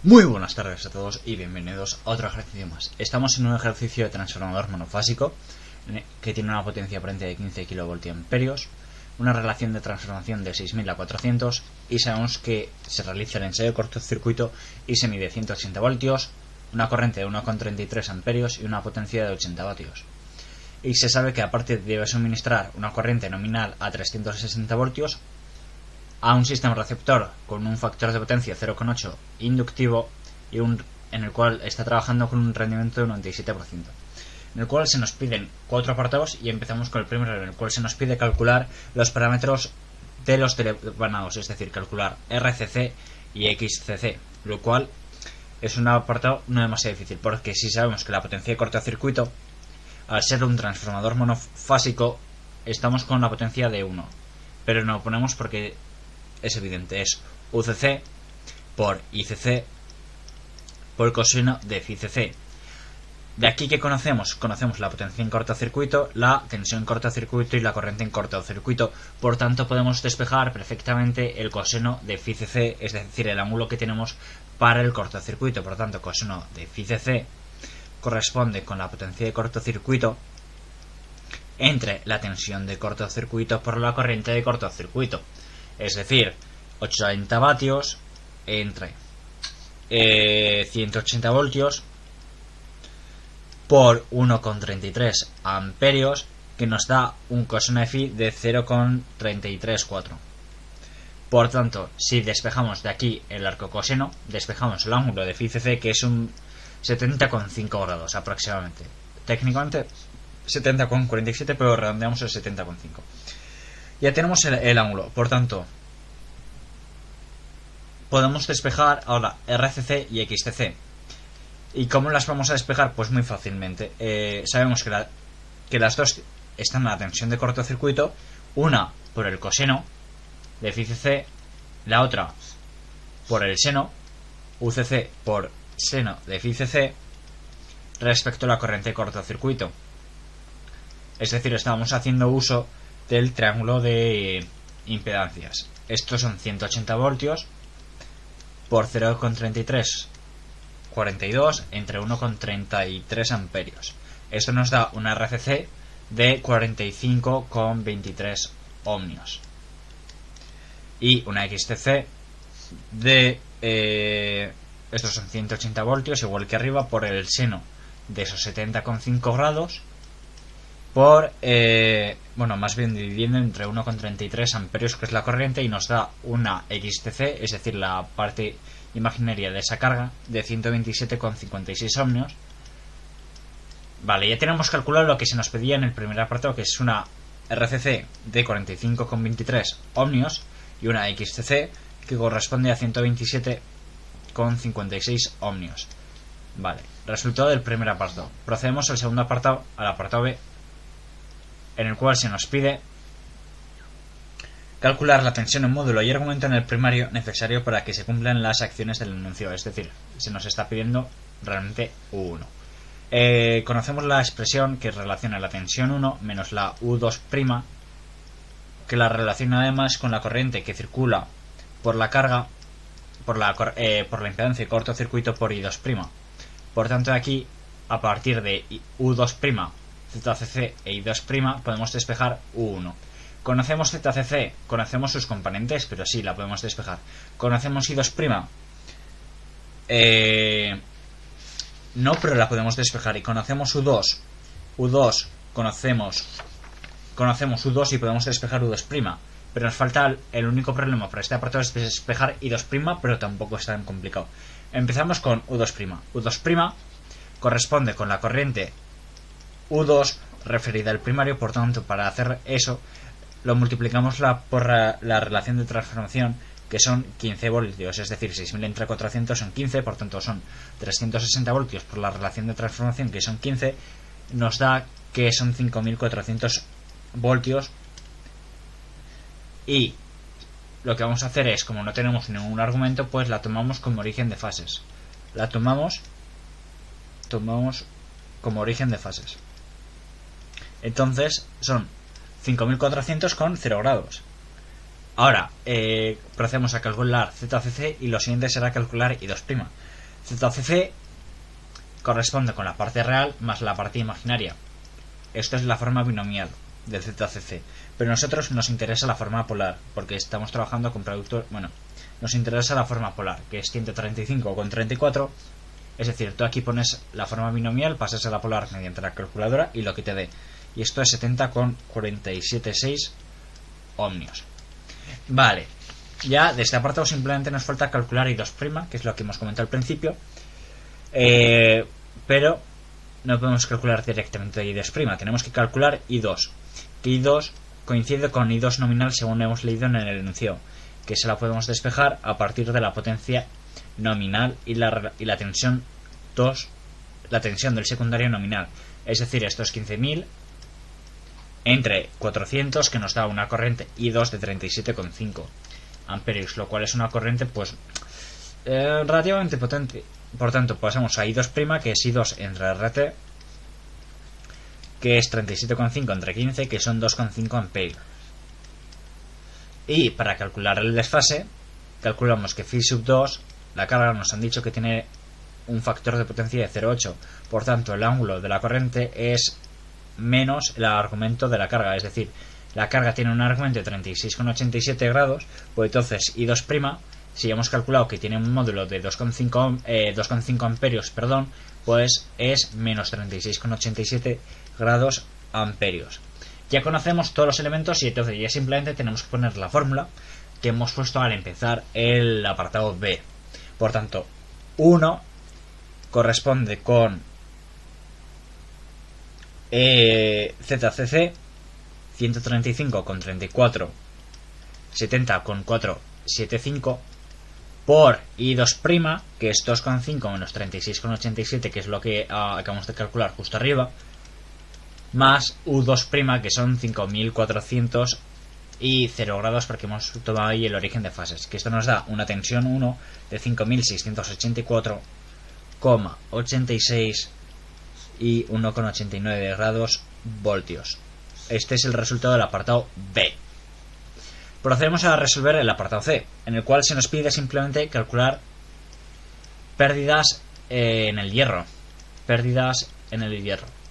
Muy buenas tardes a todos y bienvenidos a otro ejercicio más. Estamos en un ejercicio de transformador monofásico que tiene una potencia aparente de 15 kVA, una relación de transformación de 6000 a 400 y sabemos que se realiza el ensayo de cortocircuito y se mide 180 voltios, una corriente de 1,33 amperios y una potencia de 80 vatios. Y se sabe que aparte debe suministrar una corriente nominal a 360 voltios a un sistema receptor con un factor de potencia 0,8 inductivo y en el cual está trabajando con un rendimiento del 97%, en el cual se nos piden 4 apartados y empezamos con el primero, en el cual se nos pide calcular los parámetros de los televanados, es decir, calcular RCC y XCC, lo cual es un apartado no demasiado difícil, porque si sabemos que la potencia de cortocircuito, al ser un transformador monofásico, estamos con la potencia de 1, pero no lo ponemos porque es evidente, es UCC por ICC por coseno de FICC. De aquí que conocemos la potencia en cortocircuito, la tensión en cortocircuito y la corriente en cortocircuito. Por tanto, podemos despejar perfectamente el coseno de FICC, es decir, el ángulo que tenemos para el cortocircuito. Por tanto, coseno de FICC corresponde con la potencia de cortocircuito entre la tensión de cortocircuito por la corriente de cortocircuito. Es decir, 80 vatios entre 180 voltios por 1,33 amperios, que nos da un coseno de phi de 0,334. Por tanto, si despejamos de aquí el arco coseno, despejamos el ángulo de FICC, que es un 70,5 grados aproximadamente. Técnicamente 70,47, pero redondeamos el 70,5. Ya tenemos el ángulo, por tanto podemos despejar ahora RCC y XCC. ¿Y cómo las vamos a despejar? Pues muy fácilmente. Sabemos que las dos están en la tensión de cortocircuito, una por el coseno de FICC, la otra por el seno, UCC por seno de FICC, respecto a la corriente de cortocircuito. Es decir, estamos haciendo uso del triángulo de impedancias. Estos son 180 voltios por 0,3342 entre 1,33 amperios. Esto nos da una RCC de 45,23 ohmios y una XTC de estos son 180 voltios, igual que arriba, por el seno de esos 70,5 grados por, más bien dividiendo entre 1,33 amperios, que es la corriente, y nos da una XTC, es decir, la parte imaginaria de esa carga, de 127,56 ohmios. Vale, ya tenemos calculado lo que se nos pedía en el primer apartado, que es una RCC de 45,23 ohmios y una XTC que corresponde a 127,56 ohmios. Vale, resultado del primer apartado. Procedemos al segundo apartado, al apartado B, en el cual se nos pide calcular la tensión en módulo y argumento en el primario necesario para que se cumplan las acciones del enunciado, es decir, se nos está pidiendo realmente U1. Conocemos la expresión que relaciona la tensión 1 menos la U2', que la relaciona además con la corriente que circula por la carga, por la impedancia de cortocircuito por I2'. Por tanto, aquí, a partir de U2', ZCC e I2' podemos despejar U1. Conocemos ZCC, conocemos sus componentes, pero sí la podemos despejar. Conocemos I2', no, pero la podemos despejar. Y conocemos U2 conocemos U2 y podemos despejar U2', pero nos falta el único problema para este apartado, es despejar I2', pero tampoco es tan complicado. Empezamos con U2'. U2' corresponde con la corriente U2 referida al primario, por tanto, para hacer eso lo multiplicamos por la relación de transformación, que son 15 voltios, es decir, 6000 entre 400 son 15, por tanto son 360 voltios por la relación de transformación, que son 15, nos da que son 5400 voltios. Y lo que vamos a hacer es, como no tenemos ningún argumento, pues la tomamos como origen de fases. La tomamos como origen de fases. Entonces son 5400 con 0 grados. Ahora procedemos a calcular ZCC y lo siguiente será calcular I2'. ZCC corresponde con la parte real más la parte imaginaria. Esto es la forma binomial del ZCC, pero a nosotros nos interesa la forma polar, porque estamos trabajando con productos. Bueno, nos interesa la forma polar, que es 135,34. Es decir, tú aquí pones la forma binomial, pasas a la polar mediante la calculadora y lo que te dé. Y esto es 70,476 ohmios. Vale, ya de este apartado simplemente nos falta calcular I2', que es lo que hemos comentado al principio. Pero no podemos calcular directamente I2', tenemos que calcular I2. Que I2 coincide con I2 nominal según hemos leído en el enunciado, que se la podemos despejar a partir de la potencia nominal y la tensión 2, la tensión del secundario nominal. Es decir, esto es 15.000 entre 400, que nos da una corriente I2 de 37,5 amperios, lo cual es una corriente pues relativamente potente. Por tanto, pasamos a I2', que es I2 entre RT, que es 37,5 entre 15, que son 2,5 amperios. Y para calcular el desfase, calculamos que phi sub 2, la carga nos han dicho que tiene un factor de potencia de 0,8. Por tanto, el ángulo de la corriente es menos el argumento de la carga. Es decir, la carga tiene un argumento de 36,87 grados, pues entonces I2', si hemos calculado que tiene un módulo de 2,5 amperios, pues es menos 36,87 grados amperios. Ya conocemos todos los elementos y entonces ya simplemente tenemos que poner la fórmula que hemos puesto al empezar el apartado B. Por tanto, 1 corresponde con ZCC 135,34 70,475 por I2', que es 2,5 menos 36,87, que es lo que acabamos de calcular justo arriba, más U2', que son 5.400 y 0 grados, porque hemos tomado ahí el origen de fases, que esto nos da una tensión 1 de 5.684,86 y 1,89 grados voltios. Este es el resultado del apartado B. Procedemos a resolver el apartado C, en el cual se nos pide simplemente calcular pérdidas en el hierro.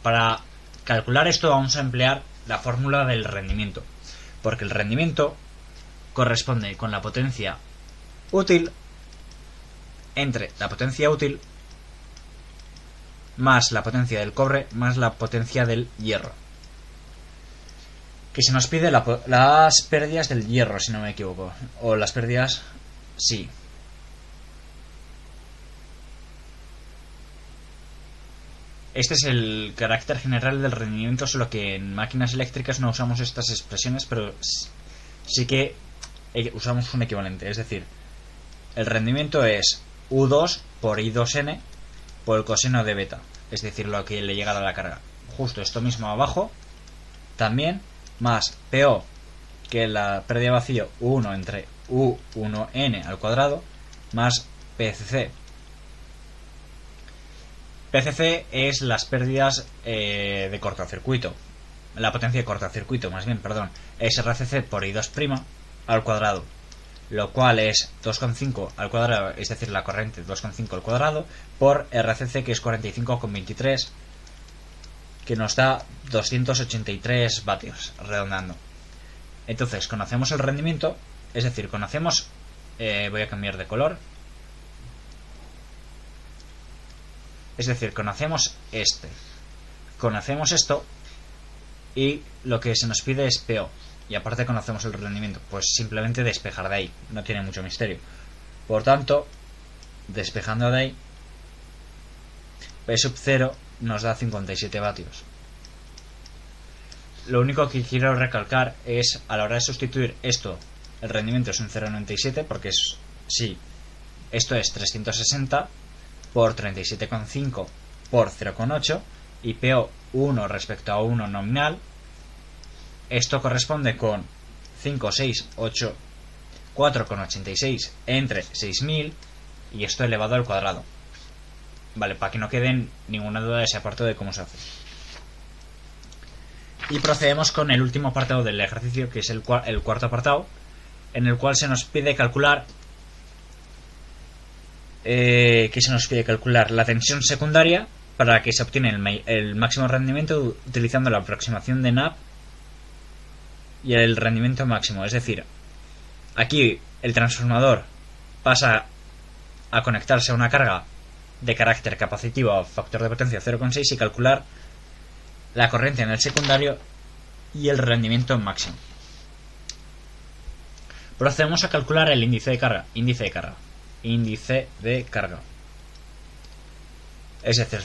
Para calcular esto vamos a emplear la fórmula del rendimiento, porque el rendimiento corresponde con la potencia útil entre la potencia útil más la potencia del cobre más la potencia del hierro. Que se nos pide las pérdidas del hierro, si no me equivoco. O las pérdidas... sí. Este es el carácter general del rendimiento, solo que en máquinas eléctricas no usamos estas expresiones, pero sí que usamos un equivalente. Es decir, el rendimiento es U2 por I2N por el coseno de beta. Es decir, lo que le llega a la carga. Justo esto mismo abajo. También... más PO, que la pérdida de vacío U1 entre U1N al cuadrado, más PCC. PCC es las pérdidas de cortocircuito. La potencia de cortocircuito, es RCC por I2' al cuadrado, lo cual es 2,5 al cuadrado, es decir, la corriente 2,5 al cuadrado, por RCC, que es 45,23, que nos da 283 vatios, redondando. Entonces, conocemos el rendimiento, es decir, conocemos... voy a cambiar de color. Es decir, conocemos esto, y lo que se nos pide es PO. Y aparte conocemos el rendimiento, pues simplemente despejar de ahí, no tiene mucho misterio. Por tanto, despejando de ahí, P sub 0 nos da 57 vatios. Lo único que quiero recalcar es, a la hora de sustituir esto, el rendimiento es un 0,97, porque esto es 360 por 37,5 por 0,8, y PO 1 respecto a 1 nominal. Esto corresponde con 4,86 entre 6.000, y esto elevado al cuadrado. Vale, para que no quede ninguna duda de ese apartado de cómo se hace. Y procedemos con el último apartado del ejercicio, que es el cuarto apartado, en el cual se nos pide calcular que se nos pide calcular la tensión secundaria para que se obtiene el máximo rendimiento utilizando la aproximación de NAP y el rendimiento máximo. Es decir, aquí el transformador pasa a conectarse a una carga de carácter capacitivo a factor de potencia 0,6 y calcular la corriente en el secundario y el rendimiento máximo. Procedemos a calcular el índice de carga. Es decir,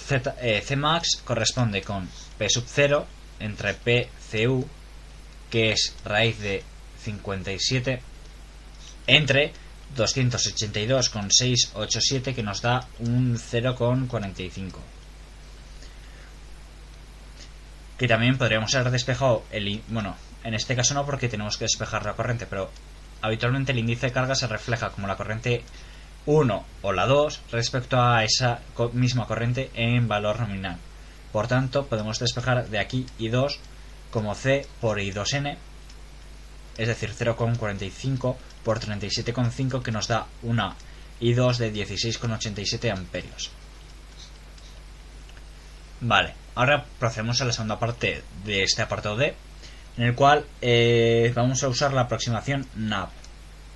Cmax corresponde con P sub 0 entre PCU, que es raíz de 57, entre 282,687, que nos da un 0,45. Que también podríamos haber despejado bueno, en este caso no, porque tenemos que despejar la corriente, pero habitualmente el índice de carga se refleja como la corriente 1 o la 2 respecto a esa misma corriente en valor nominal. Por tanto, podemos despejar de aquí I2 como C por I2N, es decir, 0,45 por 37,5, que nos da una I2 de 16,87 amperios. Vale, ahora procedemos a la segunda parte de este apartado D, en el cual vamos a usar la aproximación NAP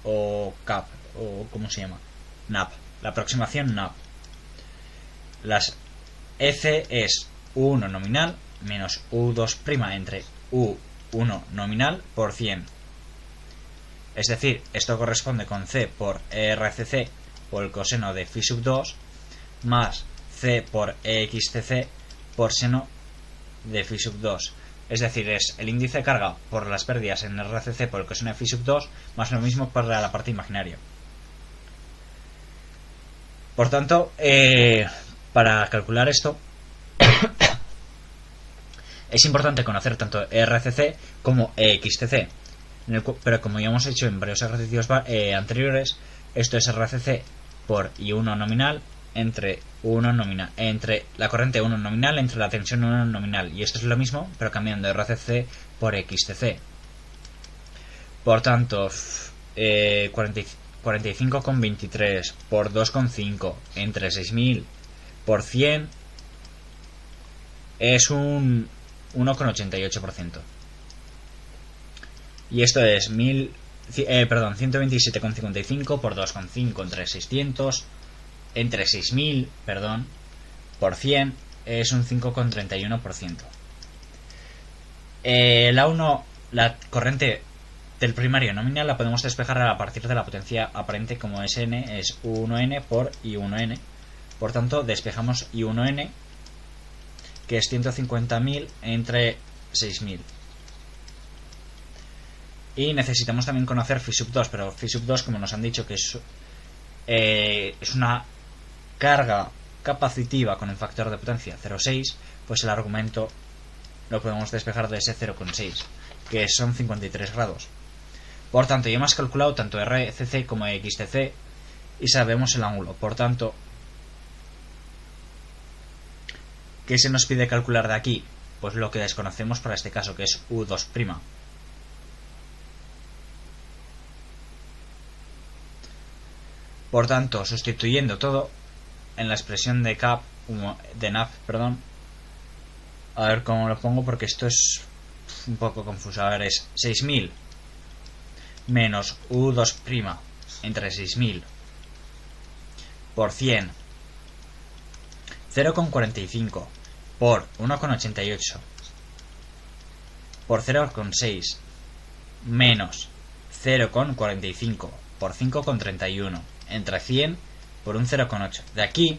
o CAP, o ¿cómo se llama? NAP, la aproximación NAP. Las F es U1 nominal menos U2' entre U1 nominal por 100. Es decir, esto corresponde con C por RCC por el coseno de phi sub 2 más C por EXCC por seno de phi sub 2. Es decir, es el índice de carga por las pérdidas en RCC por el coseno de phi sub 2 más lo mismo para la parte imaginaria. Por tanto, para calcular esto es importante conocer tanto RCC como EXCC. Pero como ya hemos hecho en varios ejercicios anteriores, esto es RCC por I1 nominal entre la corriente 1 nominal entre la tensión 1 nominal, y esto es lo mismo pero cambiando RCC por XCC. Por tanto, 45,23 por 2,5 entre 6000 por 100 es un 1,88%. Y esto es 127,55 por 2,5 entre 600 entre 6000, por 100 es un 5,31%. La corriente del primario nominal la podemos despejar a partir de la potencia aparente, como es N, es U1N por I1N. Por tanto, despejamos I1N, que es 150.000 entre 6000. Y necesitamos también conocer phi sub 2, pero phi sub 2, como nos han dicho que es una carga capacitiva con el factor de potencia 0,6, pues el argumento lo podemos despejar de ese 0,6, que son 53 grados. Por tanto, ya hemos calculado tanto RCC como XTC y sabemos el ángulo. Por tanto, ¿qué se nos pide calcular de aquí? Pues lo que desconocemos para este caso, que es U2'. Por tanto, sustituyendo todo en la expresión de NAP, a ver cómo lo pongo porque esto es un poco confuso. A ver, es 6000 menos U2' entre 6000 por 100, 0,45 por 1,88 por 0,6 menos 0,45 por 5,31 entre 100 por un 0,8. De aquí,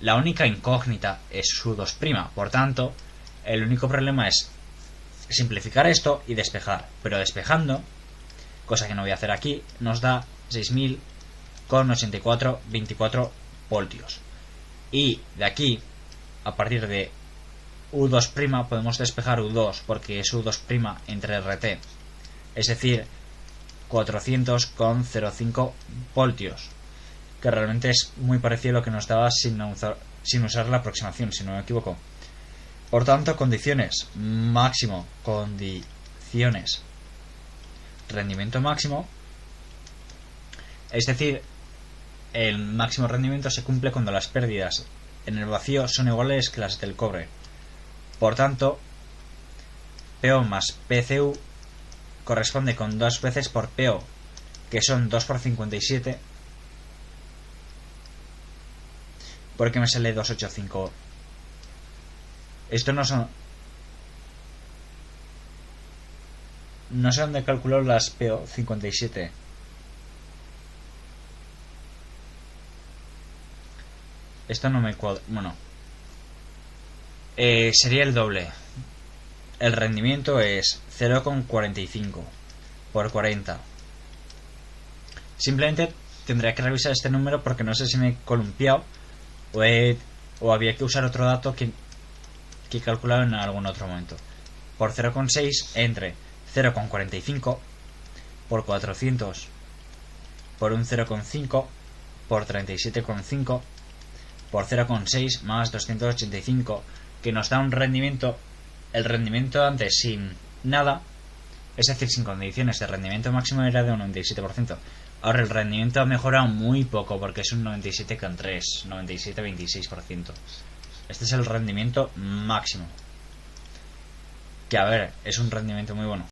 la única incógnita es su 2'. Por tanto, el único problema es simplificar esto y despejar. Pero despejando, cosa que no voy a hacer aquí, nos da 6000,8424 voltios. Y de aquí, a partir de U2', podemos despejar U2, porque es U2' entre RT. Es decir, 400,05 voltios, que realmente es muy parecido a lo que nos daba sin usar la aproximación, si no me equivoco. Por tanto, condiciones rendimiento máximo, es decir, el máximo rendimiento se cumple cuando las pérdidas en el vacío son iguales que las del cobre. Por tanto, PO más PCU corresponde con 2 veces por PO, que son 2 por 57, porque me sale 285. Esto no son... No sé dónde calculó las PO 57. Esto no me cuadra. Bueno. Sería el doble. El rendimiento es 0,45 por 40. Simplemente tendría que revisar este número porque no sé si me he columpiado o había que usar otro dato que he calculado en algún otro momento. Por 0,6 entre 0,45 por 400 por un 0,5 por 37,5 por 0,6 más 285, que nos da un rendimiento, el rendimiento antes sin nada, es decir, sin condiciones de rendimiento máximo era de un 97%. Ahora el rendimiento ha mejorado muy poco porque es un 97,3, 97,26%. Este es el rendimiento máximo, que a ver, es un rendimiento muy bueno.